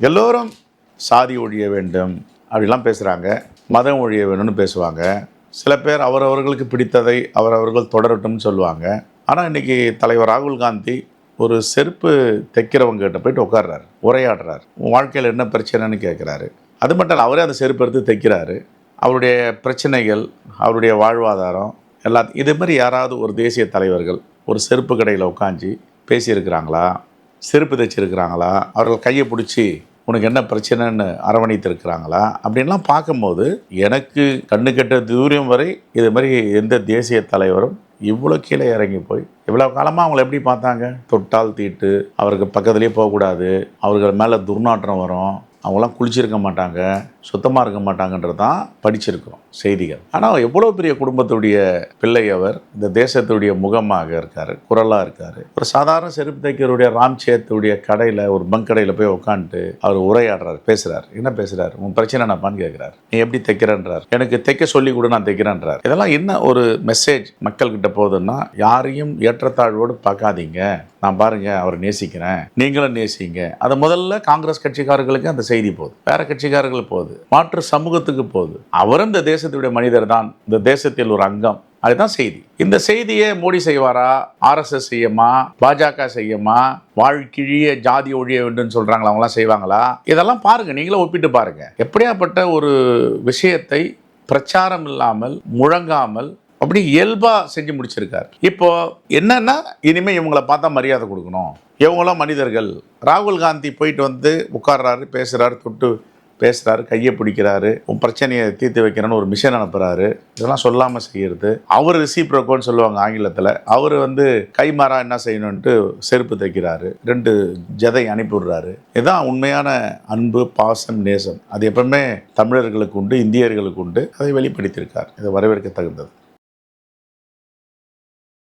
எல்லோரும் சாதி ஒழிய வேண்டும் அப்படிலாம் பேசுகிறாங்க, மதம் ஒழிய வேணும்னு பேசுவாங்க. சில பேர் அவரவர்களுக்கு பிடித்ததை அவரவர்கள் தொடரட்டும்னு சொல்லுவாங்க. ஆனால் இன்றைக்கி தலைவர் ராகுல் காந்தி ஒரு செருப்பு தைக்கிறவங்ககிட்ட போய்ட்டு உட்கார்றாரு, உரையாடுறார். உன் வாழ்க்கையில் என்ன பிரச்சனைன்னு கேட்குறாரு. அது மட்டும் இல்லை, அவரே அந்த செருப்பு எடுத்து தைக்கிறாரு. அவருடைய பிரச்சனைகள், அவருடைய வாழ்வாதாரம் எல்லாத்தையும் இது மாதிரி யாராவது ஒரு தேசிய தலைவர்கள் ஒரு செருப்பு கடையில் உட்காந்து பேசியிருக்கிறாங்களா, செருப்பு தைச்சிருக்கிறாங்களா, அவர்கள் கையை பிடிச்சி உனக்கு என்ன பிரச்சனைன்னு அரவணைத்திருக்கிறாங்களா அப்படின்லாம் பார்க்கும்போது எனக்கு கண்ணு கெட்ட தூரம் வரை இது மாதிரி எந்த தேசிய தலைவரும் இவ்வளோ கீழே இறங்கி போய் இவ்வளோ காலமாக அவங்கள எப்படி பார்த்தாங்க? தொட்டால் தீட்டு, அவருக்கு பக்கத்துலேயே போகக்கூடாது, அவர்கள் மேலே துர்நாற்றம் வரும், அவங்களாம் குளிச்சிருக்க மாட்டாங்க, சுத்தமாக இருக்க மாட்டாங்கன்றது தான் படிச்சிருக்கிறோம் செய்திகள். ஆனால் எவ்வளோ பெரிய குடும்பத்துடைய பிள்ளை அவர், இந்த தேசத்துடைய முகமாக இருக்கார், குரலாக இருக்கார். ஒரு சாதாரண செருப்பு தைக்கிறவருடைய ராம்சேத்துடைய கடையில், ஒரு பங்க் கடையில் போய் உட்காந்துட்டு அவர் உரையாடுறாரு, பேசுகிறார். என்ன பேசுகிறார்? உன் பிரச்சனை என்னப்பான்னு கேட்குறாரு. நீ எப்படி தைக்கிறன்றார். எனக்கு தைக்க சொல்லி கொடு, நான் தைக்கிறேன்றார். இதெல்லாம் என்ன ஒரு மெசேஜ் மக்கள்கிட்ட போகுதுன்னா, யாரையும் ஏற்றத்தாழ்வோடு பார்க்காதீங்க, நான் பாருங்க அவரை நேசிக்கிறேன், நீங்களும் நேசிங்க. அது முதல்ல காங்கிரஸ் கட்சிக்காரர்களுக்கு அந்த செய்தி போகுது, வேற கட்சிக்காரர்கள் போகுது, மாற்று சமூகத்துக்கு போகுது. அவரும் இந்த தேசத்துடைய மனிதர் தான், இந்த தேசத்தில் ஒரு அங்கம். அதுதான் செய்தி. இந்த செய்தியை மோடி செய்வாரா, RSS செய்யுமா, பாஜக செய்யுமா, வாழ்கிழிய ஜாதி ஒழிய வேண்டும் சொல்றாங்களா, அவங்களாம் செய்வாங்களா? இதெல்லாம் பாருங்க, நீங்களும் ஒப்பிட்டு பாருங்க. எப்படியாப்பட்ட ஒரு விஷயத்தை பிரச்சாரம் இல்லாமல், முழங்காமல் அப்படி இயல்பா செஞ்சு முடிச்சிருக்காரு. இப்போ என்னன்னா, இனிமே இவங்களை பார்த்தா மரியாதை கொடுக்கணும், இவங்களாம் மனிதர்கள். ராகுல் காந்தி போயிட்டு வந்து உட்கார்றாரு, பேசுறாரு, தொட்டு பேசுறாரு, கையை பிடிக்கிறாரு, உன் பிரச்சனையை தீர்த்து வைக்கிறேன்னு ஒரு மிஷன் அனுப்புறாரு. இதெல்லாம் சொல்லாமல் செய்யறது. அவர் ரிசிப்ரோக்கோன்னு சொல்லுவாங்க ஆங்கிலத்தில். அவர் வந்து கைமாறா என்ன செய்யணும்ட்டு செருப்பு தைக்கிறாரு, 2 ஜதை அனுப்பிவிடுறாரு. இதுதான் உண்மையான அன்பு, பாசம், நேசம். அது எப்பவுமே தமிழர்களுக்கு உண்டு, இந்தியர்களுக்கு உண்டு. அதை வெளிப்படுத்தியிருக்கார். இது வரவேற்க தகுந்தது.